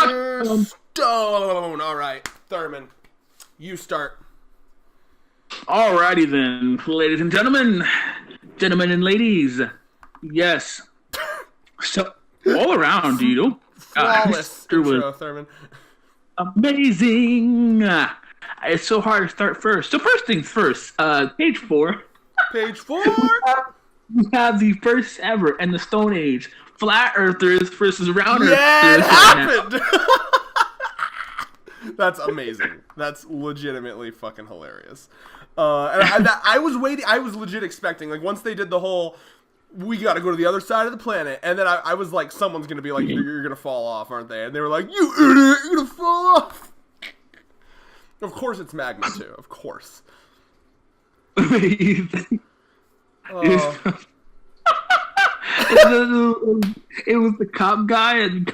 Stone. All right, Thurman, you start. Alrighty then, ladies and gentlemen, gentlemen and ladies. Yes. So all around, dude. Flawless intro, Thurman. Amazing. It's so hard to start first. So first things first. Page 4. Page 4. We have the first ever in the Stone Age flat earthers versus round earthers. Yeah, it happened. That's amazing. That's legitimately fucking hilarious. I was waiting. I was legit expecting, like, once they did the whole, we got to go to the other side of the planet, and then I was like, someone's gonna be like, you're gonna fall off, aren't they? And they were like, you idiot, you're gonna fall off. Of course, it's magma too. Of course. It was the cop guy and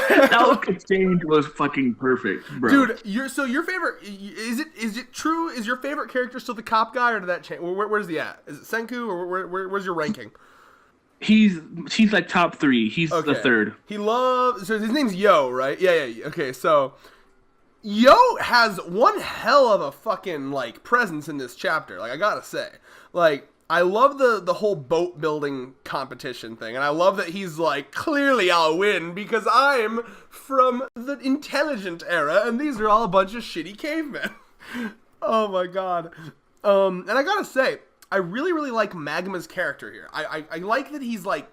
that exchange was fucking perfect, bro. Dude, your favorite is it true? Is your favorite character still the cop guy, or did that change? Where's he at? Is it Senku, or where's your ranking? He's like top 3. He's the third. He loves, so his name's Yo, right? Yeah. Okay, so Yo has one hell of a fucking like presence in this chapter. Like, I gotta say, like, I love the whole boat building competition thing, and I love that he's like, clearly I'll win because I'm from the intelligent era, and these are all a bunch of shitty cavemen. Oh my god. And I gotta say, I really like Magma's character here. I like that he's like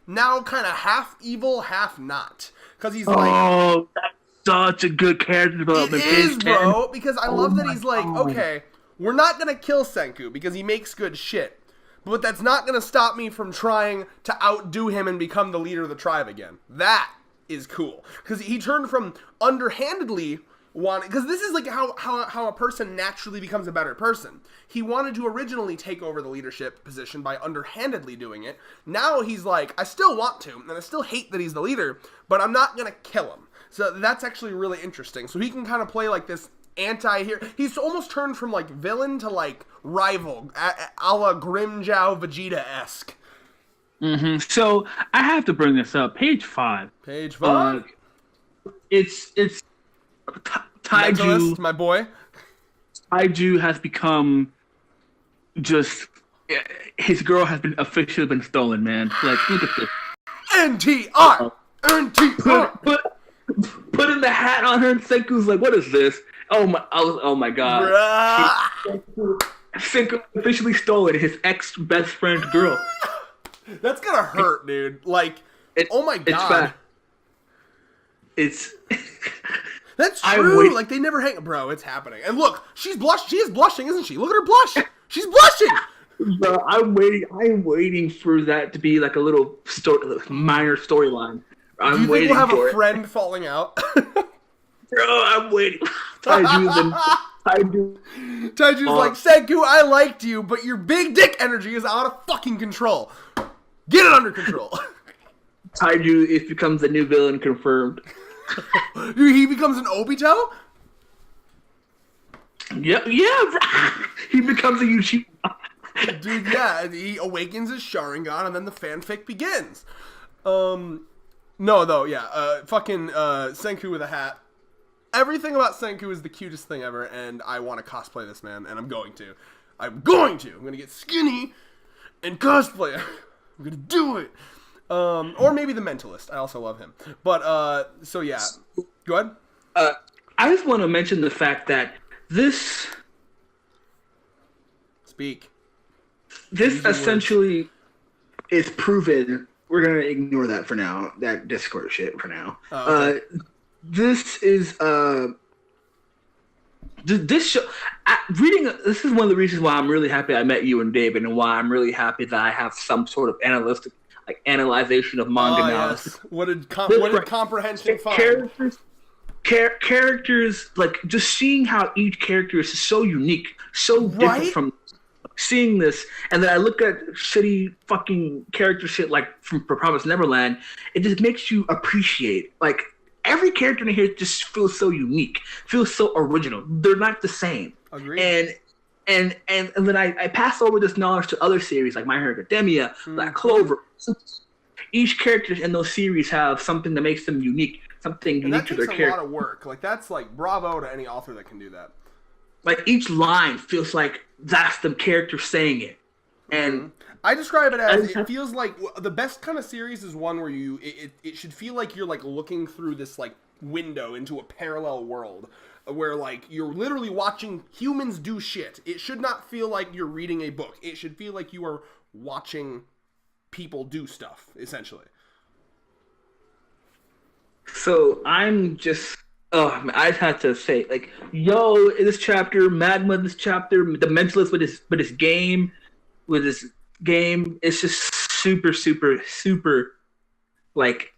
now kind of half evil, half not, because he's like, that's such a good character development. It is, bro, because I love that he's like, okay, we're not gonna kill Senku because he makes good shit. But that's not going to stop me from trying to outdo him and become the leader of the tribe again. That is cool. Because he turned from underhandedly wanting... Because this is like how a person naturally becomes a better person. He wanted to originally take over the leadership position by underhandedly doing it. Now he's like, I still want to, and I still hate that he's the leader, but I'm not going to kill him. So that's actually really interesting. So he can kind of play like this anti-hero. He's almost turned from like villain to like rival, a la Grimjow Vegeta-esque. So I have to bring this up. Page 5. Page 5. It's Taiju, my boy. Taiju has become just, his girl has been officially been stolen, man. Like, look at this. NTR. Putting the hat on her, and Senku's like, what is this? Oh my god. Senku officially stolen his ex-best friend's girl. That's gonna hurt, dude. Like, oh my god. It's That's true. Like, they never hang... Bro, it's happening. And look, she's blush. She is blushing, isn't she? Look at her blush. She's blushing. Bro, I'm waiting for that to be like a little minor storyline. Do you think we'll have a friend falling out? Bro, I'm waiting. Taiju's like, Senku, I liked you, but your big dick energy is out of fucking control. Get it under control. Taiju, it becomes the new villain confirmed. Dude, he becomes an Obito? Yeah, bro. He becomes a Uchiha. Dude, yeah, he awakens his Sharingan, and then the fanfic begins. No, though, yeah, fucking Senku with a hat. Everything about Senku is the cutest thing ever, and I want to cosplay this man, and I'm going to. I'm going to get skinny and cosplay. I'm gonna do it. Or maybe the Mentalist. I also love him. But, so yeah. Go ahead. I just want to mention the fact that this... Speak. This essentially is proven... We're going to ignore that for now. That Discord shit for now. Okay. This is... This show... This is one of the reasons why I'm really happy I met you and David, and why I'm really happy that I have some sort of analyzation of manga now. Yes. What did comprehension find? Characters, like, just seeing how each character is so unique, so different from seeing this, and then I look at shitty fucking character shit like from Promised Neverland, it just makes you appreciate, like, every character in here just feels so unique, feels so original. They're not the same. Agreed. And then I pass over this knowledge to other series like My Hero Academia, Black Clover. each character in those series have something that makes them unique, something And unique that to their takes a character. lot of work. Like, that's like, bravo to any author that can do that. Like each line feels like that's the character saying it, and I describe it as, it feels like the best kind of series is one where it should feel like you're like looking through this like window into a parallel world where like you're literally watching humans do shit. It should not feel like you're reading a book. It should feel like you are watching people do stuff, essentially. so I'm just. Oh, I just had to say, like, yo, in this chapter, Magma, this chapter, the Mentalist with his game, it's just super, super, super, like,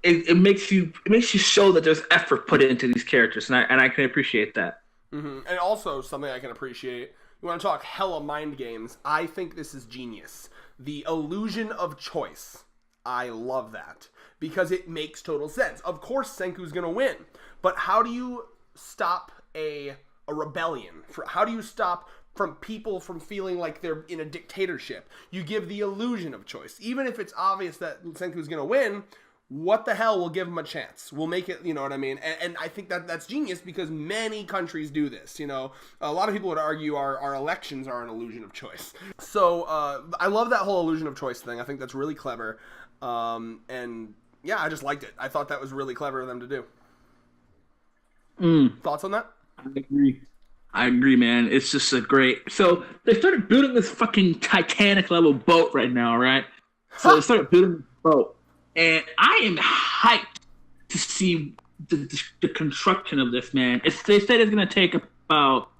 it makes you show that there's effort put into these characters, and I can appreciate that. Mm-hmm. And also something I can appreciate. You want to talk hella mind games? I think this is genius. The illusion of choice. I love that because it makes total sense. Of course, Senku's gonna win, but how do you stop a rebellion? How do you stop from people from feeling like they're in a dictatorship? You give the illusion of choice, even if it's obvious that Senku's gonna win. What the hell will give him a chance? We'll make it, you know what I mean? And I think that that's genius because many countries do this, you know? A lot of people would argue our elections are an illusion of choice. So I love that whole illusion of choice thing. I think that's really clever. And yeah, I just liked it. I thought that was really clever of them to do. Thoughts on that? I agree, man. It's just a great. So they started building this fucking Titanic level boat right now, right? So they started building this boat. And I am hyped to see the construction of this, man. They said it's going to take about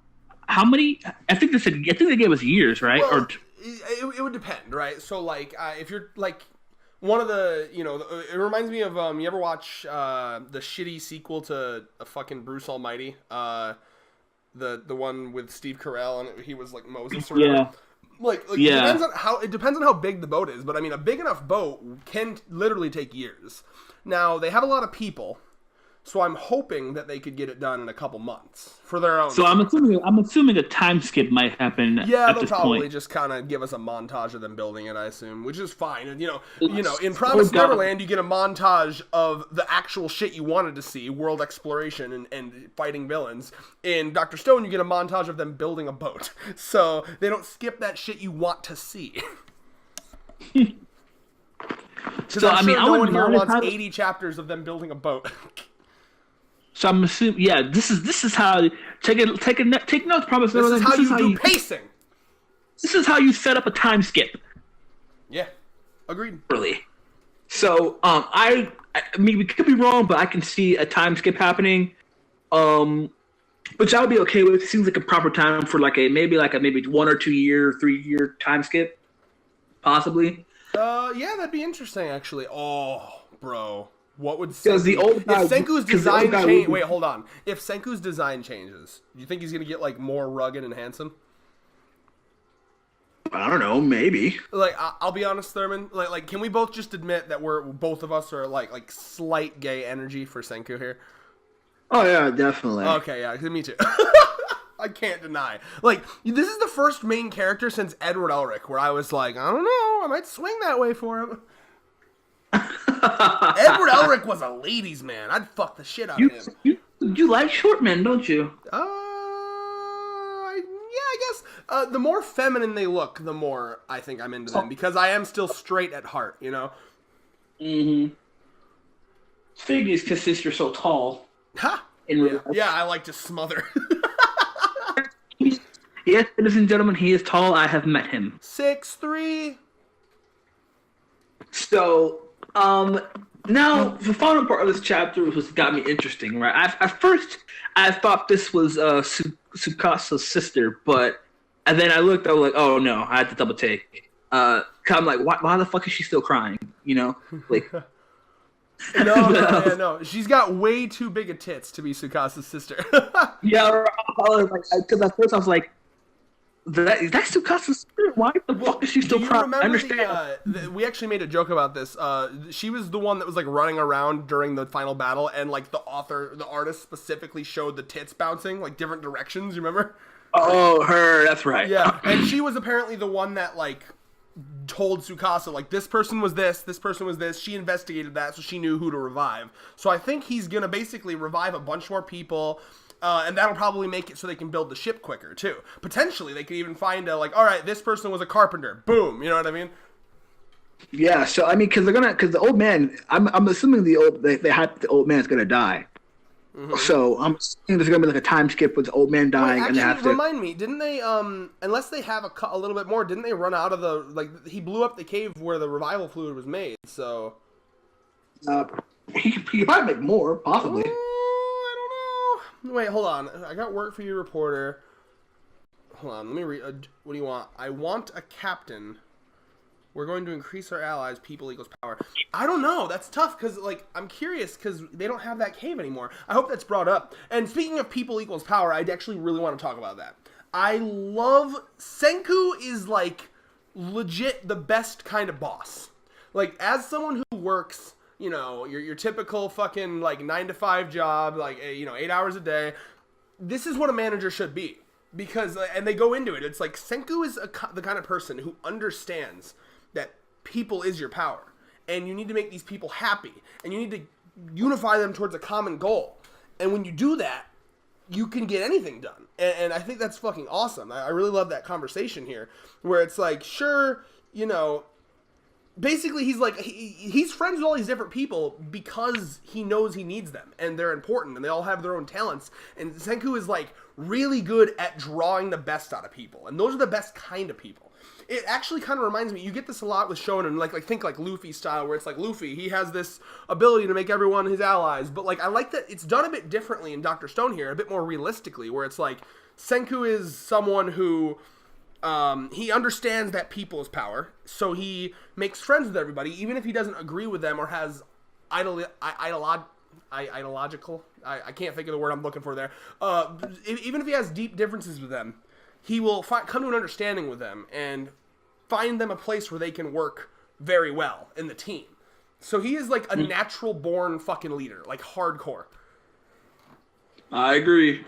how many? I think they gave us years, right? Well, it would depend, right? So, like, if you're like one of the, you know, it reminds me of you ever watch the shitty sequel to a fucking Bruce Almighty, the one with Steve Carell and he was like Moses or whatever. Yeah. Like yeah. It depends on how big the boat is, but I mean a big enough boat can literally take years. Now they have a lot of people, so I'm hoping that they could get it done in a couple months for their own. So I'm assuming a time skip might happen. Yeah, at they'll this probably point. just kind of give us a montage of them building it, I assume, which is fine. And you know, in Promised Neverland, you get a montage of the actual shit you wanted to see, world exploration and fighting villains. In Dr. Stone, you get a montage of them building a boat, so they don't skip that shit you want to see. So I'm sure I no would one here wants have 80 chapters of them building a boat. So I'm assuming, yeah, this is how take notes. Promise. This is how you do you pacing. This is how you set up a time skip. Yeah, agreed. Really. So I mean we could be wrong, but I can see a time skip happening, which I would be okay with. It seems like a proper time for maybe 1 or 2 year, 3 year time skip, possibly. Yeah, that'd be interesting actually. Oh, bro. What would Because the old guy, if Senku's design change? Wait, hold on. If Senku's design changes, do you think he's gonna get like more rugged and handsome? I don't know, maybe. Like, I'll be honest, Thurman. Like, can we both just admit that both of us are like slight gay energy for Senku here? Oh yeah, definitely. Okay, yeah, me too. I can't deny. Like, this is the first main character since Edward Elric where I was like, I don't know, I might swing that way for him. Edward Elric was a ladies' man. I'd fuck the shit out of him. You like short men, don't you? Yeah, I guess. The more feminine they look, the more I think I'm into them because I am still straight at heart, you know. Mm-hmm. Figures because you're so tall. Ha! Yeah, I like to smother. Yes, ladies and gentlemen, he is tall. I have met him. 6'3". So, now the final part of this chapter was got me interesting, right? At first, I thought this was Tsukasa's sister, and then I looked, I was like, oh no, I had to double take. I'm like, why the fuck is she still crying? You know, like. No. She's got way too big of tits to be Tsukasa's sister. Yeah, because at first I was like, that's Tsukasa's sister? Why the fuck is she still crying? I understand. We actually made a joke about this. She was the one that was like running around during the final battle, and like the artist specifically showed the tits bouncing like different directions. You remember? Oh, her. That's right. Yeah, and she was apparently the one that like told Tsukasa, like, this person was this person was this. She investigated that, so she knew who to revive. So I think he's going to basically revive a bunch more people, and that'll probably make it so they can build the ship quicker, too. Potentially, they could even find a, like, all right, this person was a carpenter. Boom, you know what I mean? Yeah, so, I mean, because the old man, I'm assuming they had the old man's going to die. Mm-hmm. So I'm assuming there's gonna be like a time skip with the old man dying, actually, and they have to remind me. Didn't they? Unless they have a little bit more, didn't they run out of the like? He blew up the cave where the revival fluid was made. So he could probably make more, possibly. I don't know. Wait, hold on. I got work for you, reporter. Hold on. Let me read. What do you want? I want a captain. We're going to increase our allies. People equals power. I don't know. That's tough because, like, I'm curious because they don't have that cave anymore. I hope that's brought up. And speaking of people equals power, I actually really want to talk about that. I love... Senku is, like, legit the best kind of boss. Like, as someone who works, you know, your typical fucking, like, 9-to-5 job, like, you know, 8 hours a day, this is what a manager should be. Because, and they go into it. It's like, Senku is the kind of person who understands that people is your power, and you need to make these people happy, and you need to unify them towards a common goal. And when you do that, you can get anything done. And I think that's fucking awesome. I really love that conversation here, where it's like, sure, you know, basically he's like, he's friends with all these different people because he knows he needs them, and they're important, and they all have their own talents. And Senku is like really good at drawing the best out of people, and those are the best kind of people. It actually kind of reminds me, you get this a lot with shonen, like think like Luffy style, where it's like Luffy, he has this ability to make everyone his allies, but like I like that it's done a bit differently in Dr. Stone here, a bit more realistically, where it's like Senku is someone who he understands that people is power, so he makes friends with everybody, even if he doesn't agree with them or has ideological, I can't think of the word I'm looking for there, even if he has deep differences with them, he will come to an understanding with them and find them a place where they can work very well in the team. So he is like a natural born fucking leader, like hardcore. I agree.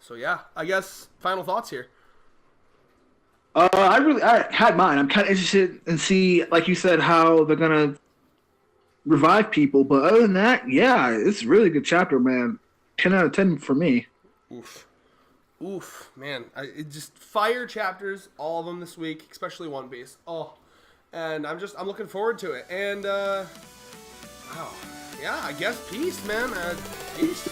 So yeah, I guess final thoughts here. I had mine. I'm kind of interested in see, like you said, how they're gonna revive people. But other than that, yeah, it's a really good chapter, man. 10 out of 10 for me. Oof, man. It just fire chapters, all of them this week, especially One Piece. Oh, and I'm looking forward to it. And, wow. Yeah, I guess peace, man. Peace.